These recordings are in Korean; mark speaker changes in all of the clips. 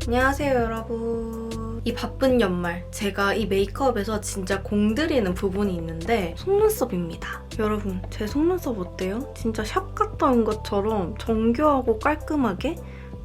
Speaker 1: 안녕하세요 여러분. 이 바쁜 연말 제가 이 메이크업에서 진짜 공들이는 부분이 있는데 속눈썹입니다. 여러분 제 속눈썹 어때요? 진짜 샵 갔다 온 것처럼 정교하고 깔끔하게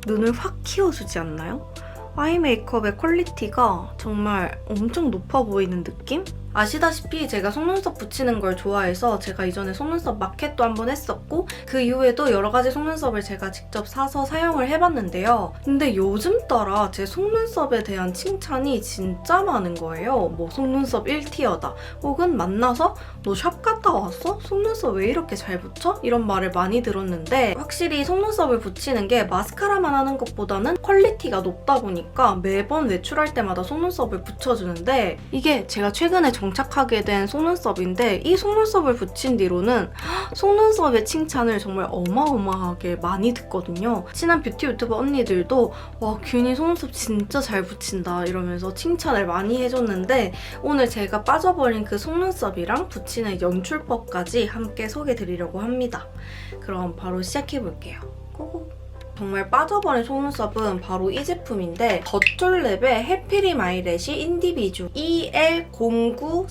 Speaker 1: 눈을 확 키워주지 않나요? 아이 메이크업의 퀄리티가 정말 엄청 높아 보이는 느낌? 아시다시피 제가 속눈썹 붙이는 걸 좋아해서 제가 이전에 속눈썹 마켓도 한번 했었고 그 이후에도 여러 가지 속눈썹을 제가 직접 사서 사용을 해봤는데요. 근데 요즘 따라 제 속눈썹에 대한 칭찬이 진짜 많은 거예요. 뭐 속눈썹 1티어다 혹은 만나서 너 샵 갔다 왔어? 속눈썹 왜 이렇게 잘 붙여? 이런 말을 많이 들었는데 확실히 속눈썹을 붙이는 게 마스카라만 하는 것보다는 퀄리티가 높다 보니까 매번 외출할 때마다 속눈썹을 붙여주는데 이게 제가 최근에 정착하게 된 속눈썹인데 이 속눈썹을 붙인 뒤로는 속눈썹의 칭찬을 정말 어마어마하게 많이 듣거든요. 친한 뷰티 유튜버 언니들도 와 균이 속눈썹 진짜 잘 붙인다 이러면서 칭찬을 많이 해줬는데 오늘 제가 빠져버린 그 속눈썹이랑 붙이는 연출법까지 함께 소개해드리려고 합니다. 그럼 바로 시작해볼게요. 고고! 정말 빠져버린 속눈썹은 바로 이 제품인데 더툴랩의 해피림 아이래쉬 인디비주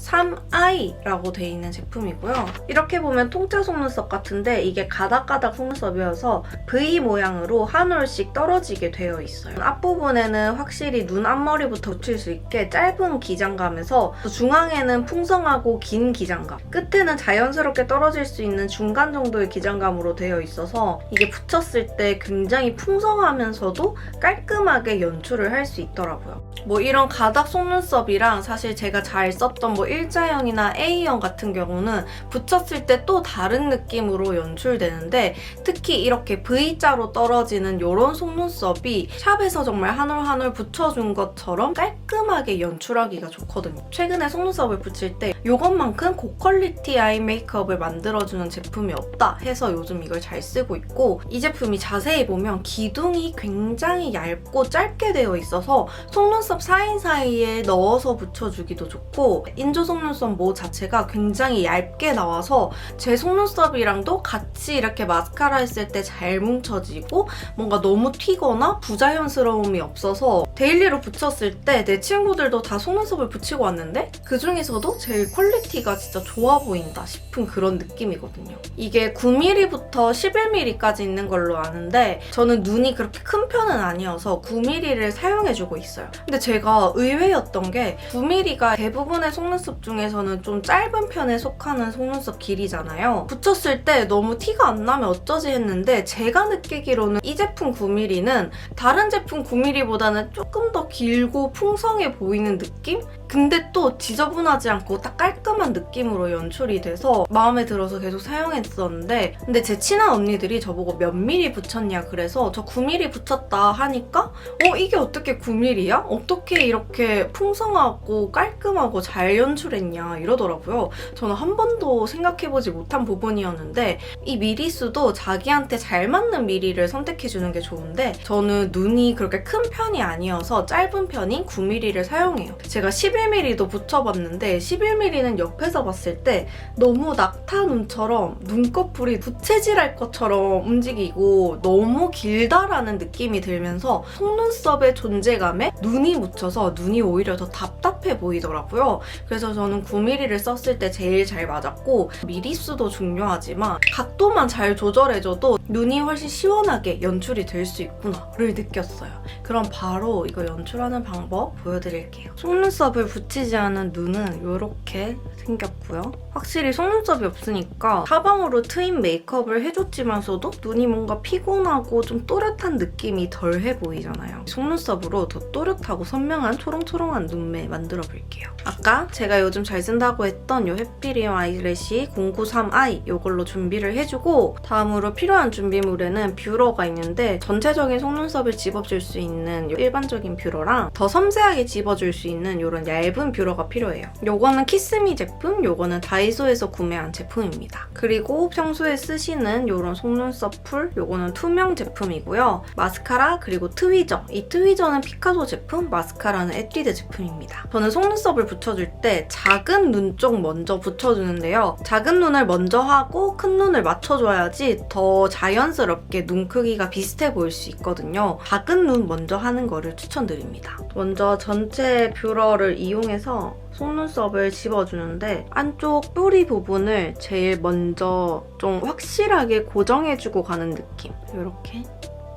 Speaker 1: EL093i라고 되어 있는 제품이고요. 이렇게 보면 통짜 속눈썹 같은데 이게 가닥가닥 속눈썹이어서 V 모양으로 한 올씩 떨어지게 되어 있어요. 앞부분에는 확실히 눈 앞머리부터 붙일 수 있게 짧은 기장감에서 중앙에는 풍성하고 긴 기장감, 끝에는 자연스럽게 떨어질 수 있는 중간 정도의 기장감으로 되어 있어서 이게 붙였을 때 굉장히 풍성하면서도 깔끔하게 연출을 할 수 있더라고요. 뭐 이런 가닥 속눈썹이랑 사실 제가 잘 썼던 뭐 일자형이나 A형 같은 경우는 붙였을 때 또 다른 느낌으로 연출되는데 특히 이렇게 V자로 떨어지는 이런 속눈썹이 샵에서 정말 한 올 한 올 붙여준 것처럼 깔끔하게 연출하기가 좋거든요. 최근에 속눈썹을 붙일 때 이것만큼 고퀄리티 아이 메이크업을 만들어주는 제품이 없다 해서 요즘 이걸 잘 쓰고 있고 이 제품이 자세히 보면 기둥이 굉장히 얇고 짧게 되어 있어서 속눈썹 사이사이에 넣어서 붙여주기도 좋고 인조 속눈썹 모 자체가 굉장히 얇게 나와서 제 속눈썹이랑도 같이 이렇게 마스카라 했을 때 잘 뭉쳐지고 뭔가 너무 튀거나 부자연스러움이 없어서 데일리로 붙였을 때 내 친구들도 다 속눈썹을 붙이고 왔는데 그 중에서도 제일 퀄리티가 진짜 좋아 보인다 싶은 그런 느낌이거든요. 이게 9mm부터 11mm까지 있는 걸로 아는데 저는 눈이 그렇게 큰 편은 아니어서 9mm를 사용해주고 있어요. 근데 제가 의외였던 게 9mm가 대부분의 속눈썹 중에서는 좀 짧은 편에 속하는 속눈썹 길이잖아요. 붙였을 때 너무 티가 안 나면 어쩌지 했는데 제가 느끼기로는 이 제품 9mm는 다른 제품 9mm보다는 조금 더 길고 풍성해 보이는 느낌? 근데 또 지저분하지 않고 딱 깔끔한 느낌으로 연출이 돼서 마음에 들어서 계속 사용했었는데 근데 제 친한 언니들이 저보고 몇 미리 붙였냐 그래서 저 9mm 붙였다 하니까 이게 어떻게 9mm야? 어떻게 이렇게 풍성하고 깔끔하고 잘 연출했냐 이러더라고요. 저는 한 번도 생각해보지 못한 부분이었는데 이 미리수도 자기한테 잘 맞는 미리를 선택해주는 게 좋은데 저는 눈이 그렇게 큰 편이 아니어서 짧은 편인 9mm를 사용해요. 제가 11mm도 붙여봤는데 11mm는 옆에서 봤을 때 너무 낙타 눈처럼 눈꺼풀이 부채질할 것처럼 움직이고 너무 길다라는 느낌이 들면서 속눈썹의 존재감에 눈이 묻혀서 눈이 오히려 더 답답해 보이더라고요. 그래서 저는 9mm를 썼을 때 제일 잘 맞았고 미리수도 중요하지만 각도만 잘 조절해줘도 눈이 훨씬 시원하게 연출이 될 수 있구나를 느꼈어요. 그럼 바로 이거 연출하는 방법 보여드릴게요. 속눈썹을 붙이지 않은 눈은 이렇게 생겼고요. 확실히 속눈썹이 없으니까 사방으로 트임 메이크업을 해줬지만서도 눈이 뭔가 피곤하고 좀 또렷한 느낌이 덜해 보이잖아요. 속눈썹으로 더 또렷하고 선명한 초롱초롱한 눈매 만들어 볼게요. 아까 제가 요즘 잘 쓴다고 했던 이 해피림 아이래쉬 093i 이걸로 준비를 해주고 다음으로 필요한 준비물에는 뷰러가 있는데 전체적인 속눈썹을 집어줄 수 있는 일반적인 뷰러랑 더 섬세하게 집어줄 수 있는 이런 얇은 뷰러가 필요해요. 요거는 키스미 제품, 요거는 다이소에서 구매한 제품입니다. 그리고 평소에 쓰시는 이런 속눈썹 풀, 요거는 투명 제품 제품이고요. 마스카라 그리고 트위저. 이 트위저는 피카소 제품, 마스카라는 에뛰드 제품입니다. 저는 속눈썹을 붙여줄 때 작은 눈 쪽 먼저 붙여주는데요. 작은 눈을 먼저 하고 큰 눈을 맞춰줘야지 더 자연스럽게 눈 크기가 비슷해 보일 수 있거든요. 작은 눈 먼저 하는 거를 추천드립니다. 먼저 전체 뷰러를 이용해서 속눈썹을 집어주는데 안쪽 뿌리 부분을 제일 먼저 좀 확실하게 고정해주고 가는 느낌. 이렇게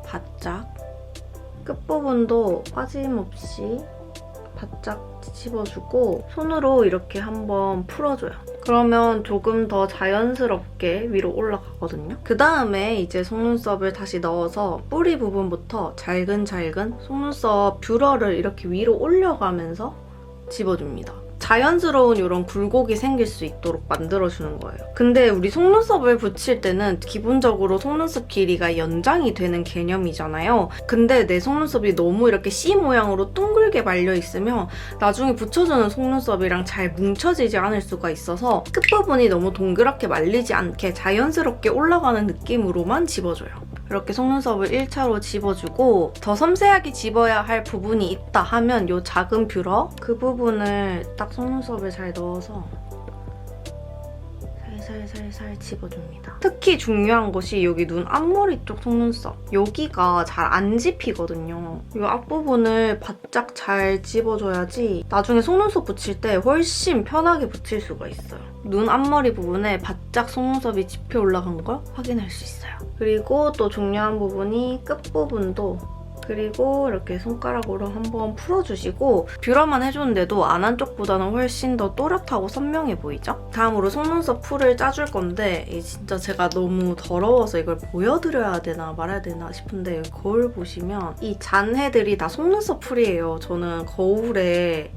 Speaker 1: 바짝 끝부분도 빠짐없이 바짝 집어주고 손으로 이렇게 한번 풀어줘요. 그러면 조금 더 자연스럽게 위로 올라가거든요. 그 다음에 이제 속눈썹을 다시 넣어서 뿌리 부분부터 잘근잘근 속눈썹 뷰러를 이렇게 위로 올려가면서 집어줍니다. 자연스러운 이런 굴곡이 생길 수 있도록 만들어주는 거예요. 근데 우리 속눈썹을 붙일 때는 기본적으로 속눈썹 길이가 연장이 되는 개념이잖아요. 근데 내 속눈썹이 너무 이렇게 C 모양으로 둥글게 말려있으면 나중에 붙여주는 속눈썹이랑 잘 뭉쳐지지 않을 수가 있어서 끝부분이 너무 동그랗게 말리지 않게 자연스럽게 올라가는 느낌으로만 집어줘요. 이렇게 속눈썹을 1차로 집어주고 더 섬세하게 집어야 할 부분이 있다 하면 이 작은 뷰러 그 부분을 딱 속눈썹에 잘 넣어서 살살살살 집어줍니다. 특히 중요한 것이 여기 눈 앞머리 쪽 속눈썹 여기가 잘 안 집히거든요. 이 앞부분을 바짝 잘 집어줘야지 나중에 속눈썹 붙일 때 훨씬 편하게 붙일 수가 있어요. 눈 앞머리 부분에 바짝 속눈썹이 집혀 올라간 걸 확인할 수 있어요. 그리고 또 중요한 부분이 끝부분도 그리고 이렇게 손가락으로 한번 풀어주시고 뷰러만 해줬는데도 안 한 쪽보다는 훨씬 더 또렷하고 선명해 보이죠? 다음으로 속눈썹 풀을 짜줄 건데 진짜 제가 너무 더러워서 이걸 보여드려야 되나 말아야 되나 싶은데 여기 거울 보시면 이 잔해들이 다 속눈썹 풀이에요. 저는 거울에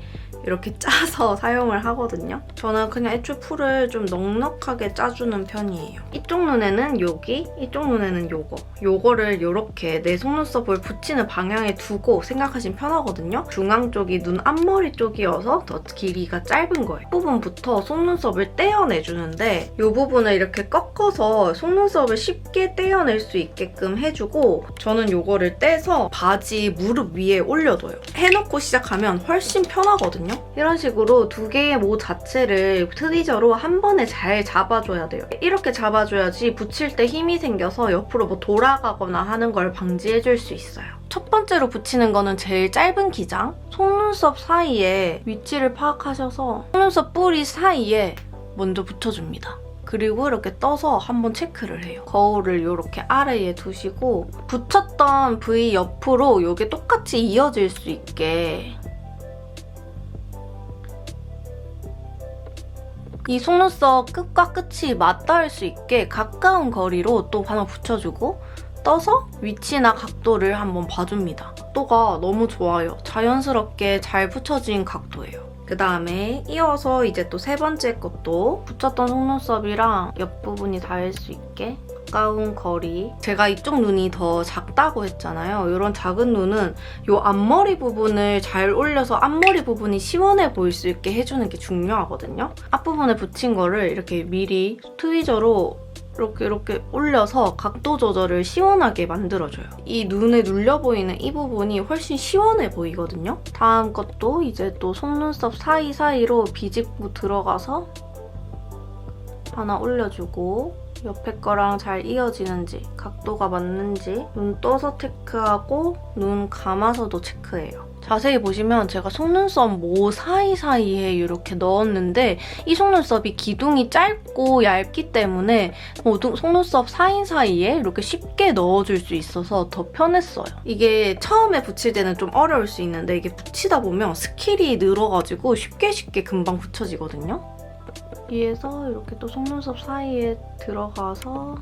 Speaker 1: 이렇게 짜서 사용을 하거든요. 저는 그냥 애초에 풀을 좀 넉넉하게 짜주는 편이에요. 이쪽 눈에는 여기, 이쪽 눈에는 요거. 요거를 이렇게 내 속눈썹을 붙이는 방향에 두고 생각하시면 편하거든요. 중앙 쪽이 눈 앞머리 쪽이어서 더 길이가 짧은 거예요. 이 부분부터 속눈썹을 떼어내주는데 이 부분을 이렇게 꺾어서 속눈썹을 쉽게 떼어낼 수 있게끔 해주고 저는 요거를 떼서 바지 무릎 위에 올려둬요. 해놓고 시작하면 훨씬 편하거든요. 이런 식으로 두 개의 모 자체를 트위저로 한 번에 잘 잡아줘야 돼요. 이렇게 잡아줘야지 붙일 때 힘이 생겨서 옆으로 뭐 돌아가거나 하는 걸 방지해줄 수 있어요. 첫 번째로 붙이는 거는 제일 짧은 기장. 속눈썹 사이에 위치를 파악하셔서 속눈썹 뿌리 사이에 먼저 붙여줍니다. 그리고 이렇게 떠서 한번 체크를 해요. 거울을 이렇게 아래에 두시고 붙였던 부위 옆으로 이게 똑같이 이어질 수 있게 이 속눈썹 끝과 끝이 맞닿을 수 있게 가까운 거리로 또 하나 붙여주고 떠서 위치나 각도를 한번 봐줍니다. 각도가 너무 좋아요. 자연스럽게 잘 붙여진 각도예요. 그 다음에 이어서 이제 또 세 번째 것도 붙였던 속눈썹이랑 옆부분이 닿을 수 있게 가까운 거리. 제가 이쪽 눈이 더 작다고 했잖아요. 이런 작은 눈은 이 앞머리 부분을 잘 올려서 앞머리 부분이 시원해 보일 수 있게 해주는 게 중요하거든요. 앞부분에 붙인 거를 이렇게 미리 트위저로 이렇게 올려서 각도 조절을 시원하게 만들어줘요. 이 눈에 눌려 보이는 이 부분이 훨씬 시원해 보이거든요. 다음 것도 이제 또 속눈썹 사이사이로 비집고 들어가서 하나 올려주고 옆에 거랑 잘 이어지는지 각도가 맞는지 눈 떠서 체크하고 눈 감아서도 체크해요. 자세히 보시면 제가 속눈썹 모 사이사이에 이렇게 넣었는데 이 속눈썹이 기둥이 짧고 얇기 때문에 속눈썹 사이사이에 이렇게 쉽게 넣어줄 수 있어서 더 편했어요. 이게 처음에 붙일 때는 좀 어려울 수 있는데 이게 붙이다 보면 스킬이 늘어가지고 쉽게 금방 붙여지거든요. 위에서 이렇게 또 속눈썹 사이에 들어가서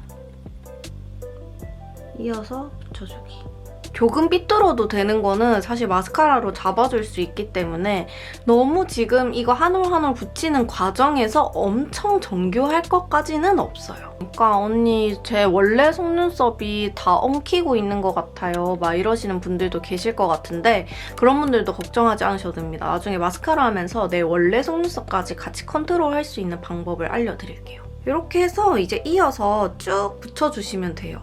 Speaker 1: 이어서 붙여주기. 조금 삐뚤어도 되는 거는 사실 마스카라로 잡아줄 수 있기 때문에 너무 지금 이거 한 올 한 올 붙이는 과정에서 엄청 정교할 것까지는 없어요. 그러니까 언니 제 원래 속눈썹이 다 엉키고 있는 것 같아요. 막 이러시는 분들도 계실 것 같은데 그런 분들도 걱정하지 않으셔도 됩니다. 나중에 마스카라 하면서 내 원래 속눈썹까지 같이 컨트롤할 수 있는 방법을 알려드릴게요. 이렇게 해서 이제 이어서 쭉 붙여주시면 돼요.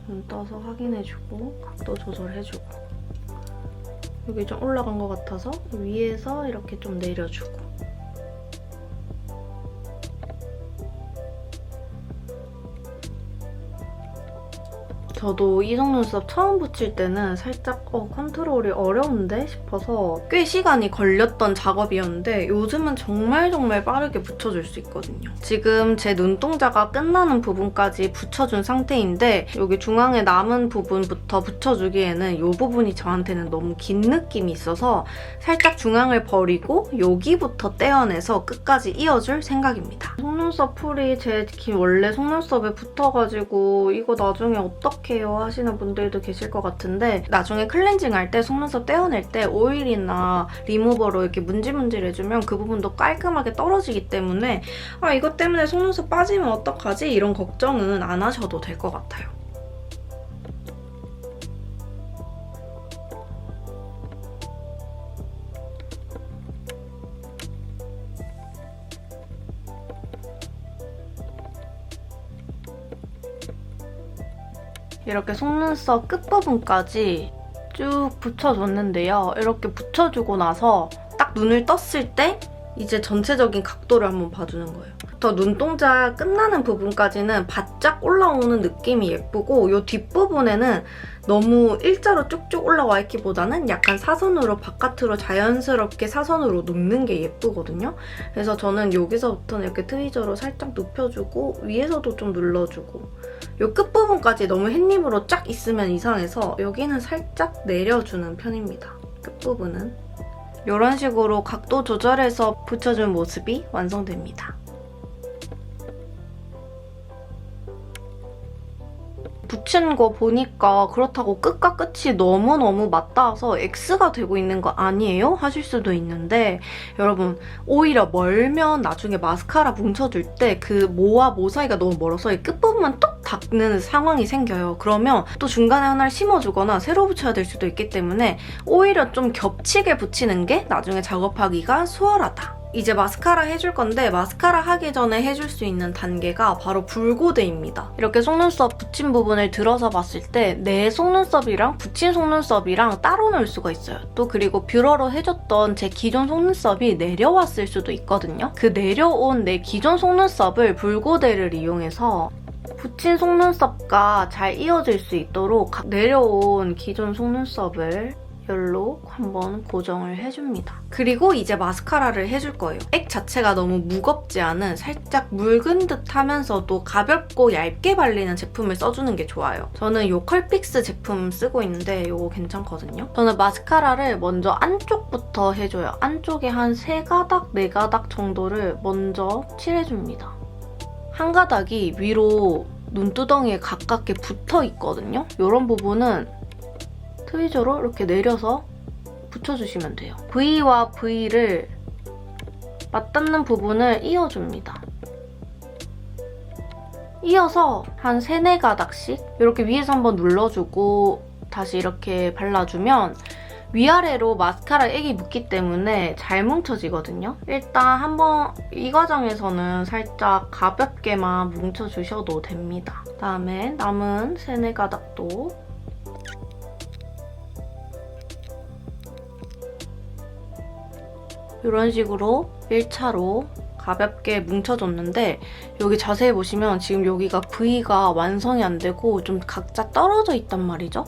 Speaker 1: 눈 떠서 확인해주고 각도 조절해주고 여기 좀 올라간 것 같아서 위에서 이렇게 좀 내려주고 저도 이 속눈썹 처음 붙일 때는 살짝 컨트롤이 어려운데 싶어서 꽤 시간이 걸렸던 작업이었는데 요즘은 정말 빠르게 붙여줄 수 있거든요. 지금 제 눈동자가 끝나는 부분까지 붙여준 상태인데 여기 중앙에 남은 부분부터 붙여주기에는 이 부분이 저한테는 너무 긴 느낌이 있어서 살짝 중앙을 버리고 여기부터 떼어내서 끝까지 이어줄 생각입니다. 속눈썹 풀이 제 원래 속눈썹에 붙어가지고 이거 나중에 어떻게 해요 하시는 분들도 계실 것 같은데 나중에 클렌징 할 때 속눈썹 떼어낼 때 오일이나 리무버로 이렇게 문질문질 해주면 그 부분도 깔끔하게 떨어지기 때문에 이것 때문에 속눈썹 빠지면 어떡하지? 이런 걱정은 안 하셔도 될 것 같아요. 이렇게 속눈썹 끝부분까지 쭉 붙여줬는데요. 이렇게 붙여주고 나서 딱 눈을 떴을 때 이제 전체적인 각도를 한번 봐주는 거예요. 더 눈동자 끝나는 부분까지는 바짝 올라오는 느낌이 예쁘고 이 뒷부분에는 너무 일자로 쭉쭉 올라와 있기보다는 약간 사선으로 바깥으로 자연스럽게 사선으로 눕는 게 예쁘거든요. 그래서 저는 여기서부터는 이렇게 트위저로 살짝 눕혀주고 위에서도 좀 눌러주고 이 끝부분까지 너무 햇님으로 쫙 있으면 이상해서 여기는 살짝 내려주는 편입니다. 끝부분은. 이런 식으로 각도 조절해서 붙여준 모습이 완성됩니다. 붙인 거 보니까 그렇다고 끝과 끝이 너무너무 맞닿아서 X가 되고 있는 거 아니에요? 하실 수도 있는데 여러분 오히려 멀면 나중에 마스카라 뭉쳐줄 때 그 모와 모 사이가 너무 멀어서 이 끝부분만 뚝 닿는 상황이 생겨요. 그러면 또 중간에 하나를 심어주거나 새로 붙여야 될 수도 있기 때문에 오히려 좀 겹치게 붙이는 게 나중에 작업하기가 수월하다. 이제 마스카라 해줄 건데 마스카라 하기 전에 해줄 수 있는 단계가 바로 붉고데입니다. 이렇게 속눈썹 붙인 부분을 들어서 봤을 때 내 속눈썹이랑 붙인 속눈썹이랑 따로 놓을 수가 있어요. 또 그리고 뷰러로 해줬던 제 기존 속눈썹이 내려왔을 수도 있거든요. 그 내려온 내 기존 속눈썹을 붉고데를 이용해서 붙인 속눈썹과 잘 이어질 수 있도록 내려온 기존 속눈썹을 열로 한번 고정을 해줍니다. 그리고 이제 마스카라를 해줄 거예요. 액 자체가 너무 무겁지 않은 살짝 묽은 듯 하면서도 가볍고 얇게 발리는 제품을 써주는 게 좋아요. 저는 이 컬픽스 제품 쓰고 있는데 이거 괜찮거든요. 저는 마스카라를 먼저 안쪽부터 해줘요. 안쪽에 한 3가닥, 4가닥 정도를 먼저 칠해줍니다. 한 가닥이 위로 눈두덩이에 가깝게 붙어 있거든요. 이런 부분은 트위저로 이렇게 내려서 붙여주시면 돼요. V와 V를 맞닿는 부분을 이어줍니다. 이어서 한 3, 4가닥씩 이렇게 위에서 한번 눌러주고 다시 이렇게 발라주면 위아래로 마스카라 액이 묻기 때문에 잘 뭉쳐지거든요. 일단 한번 이 과정에서는 살짝 가볍게만 뭉쳐주셔도 됩니다. 그다음에 남은 3, 4가닥도 이런 식으로 1차로 가볍게 뭉쳐줬는데 여기 자세히 보시면 지금 여기가 V가 완성이 안 되고 좀 각자 떨어져 있단 말이죠.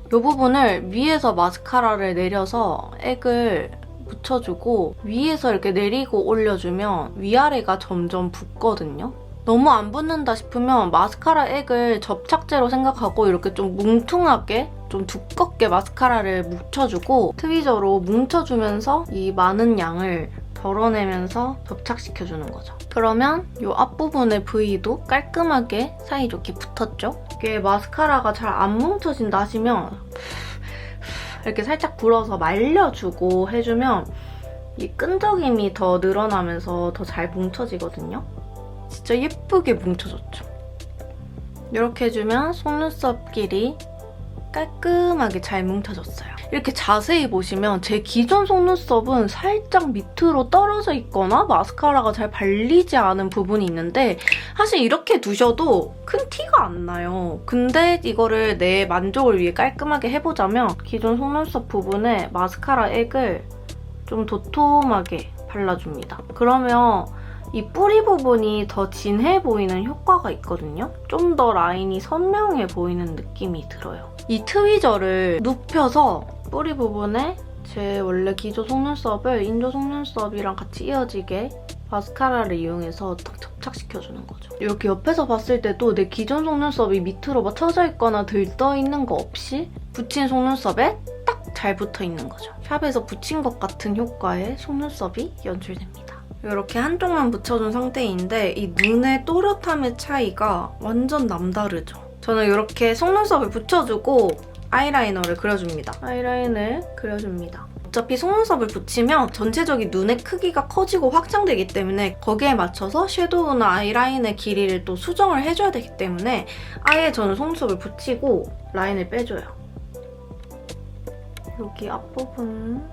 Speaker 1: 이 부분을 위에서 마스카라를 내려서 액을 묻혀주고 위에서 이렇게 내리고 올려주면 위아래가 점점 붓거든요. 너무 안 붙는다 싶으면 마스카라 액을 접착제로 생각하고 이렇게 좀 뭉퉁하게 좀 두껍게 마스카라를 묻혀주고 트위저로 뭉쳐주면서 이 많은 양을 덜어내면서 접착시켜주는 거죠. 그러면 이 앞부분의 V도 깔끔하게 사이좋게 붙었죠? 이게 마스카라가 잘 안 뭉쳐진다 하시면 이렇게 살짝 불어서 말려주고 해주면 이 끈적임이 더 늘어나면서 더 잘 뭉쳐지거든요. 진짜 예쁘게 뭉쳐졌죠? 이렇게 해주면 속눈썹끼리 깔끔하게 잘 뭉쳐졌어요. 이렇게 자세히 보시면 제 기존 속눈썹은 살짝 밑으로 떨어져 있거나 마스카라가 잘 발리지 않은 부분이 있는데 사실 이렇게 두셔도 큰 티가 안 나요. 근데 이거를 내 만족을 위해 깔끔하게 해보자면 기존 속눈썹 부분에 마스카라 액을 좀 도톰하게 발라줍니다. 그러면 이 뿌리 부분이 더 진해 보이는 효과가 있거든요. 좀 더 라인이 선명해 보이는 느낌이 들어요. 이 트위저를 눕혀서 뿌리 부분에 제 원래 기존 속눈썹을 인조 속눈썹이랑 같이 이어지게 마스카라를 이용해서 딱 접착시켜주는 거죠. 이렇게 옆에서 봤을 때도 내 기존 속눈썹이 밑으로 막 처져 있거나 들떠있는 거 없이 붙인 속눈썹에 딱 잘 붙어있는 거죠. 샵에서 붙인 것 같은 효과의 속눈썹이 연출됩니다. 이렇게 한쪽만 붙여준 상태인데 이 눈의 또렷함의 차이가 완전 남다르죠. 저는 이렇게 속눈썹을 붙여주고 아이라이너를 그려줍니다. 아이라인을 그려줍니다. 어차피 속눈썹을 붙이면 전체적인 눈의 크기가 커지고 확장되기 때문에 거기에 맞춰서 섀도우나 아이라인의 길이를 또 수정을 해줘야 되기 때문에 아예 저는 속눈썹을 붙이고 라인을 빼줘요. 여기 앞부분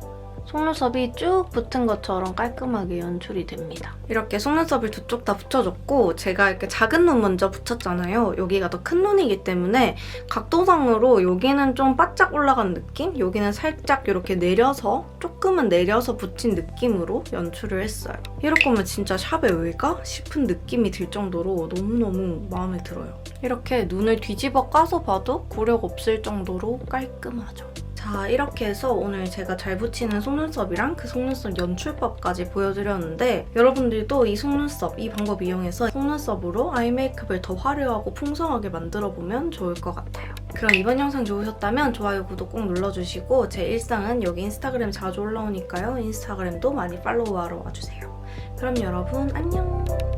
Speaker 1: 속눈썹이 쭉 붙은 것처럼 깔끔하게 연출이 됩니다. 이렇게 속눈썹을 두 쪽 다 붙여줬고 제가 이렇게 작은 눈 먼저 붙였잖아요. 여기가 더 큰 눈이기 때문에 각도상으로 여기는 좀 바짝 올라간 느낌? 여기는 살짝 이렇게 내려서 조금은 내려서 붙인 느낌으로 연출을 했어요. 이럴 거면 진짜 샵에 왜가? 싶은 느낌이 들 정도로 너무너무 마음에 들어요. 이렇게 눈을 뒤집어 까서 봐도 굴욕 없을 정도로 깔끔하죠. 자, 이렇게 해서 오늘 제가 잘 붙이는 속눈썹이랑 그 속눈썹 연출법까지 보여드렸는데 여러분들도 이 속눈썹, 이 방법 이용해서 속눈썹으로 아이 메이크업을 더 화려하고 풍성하게 만들어보면 좋을 것 같아요. 그럼 이번 영상 좋으셨다면 좋아요, 구독 꼭 눌러주시고 제 일상은 여기 인스타그램 자주 올라오니까요. 인스타그램도 많이 팔로우하러 와주세요. 그럼 여러분 안녕!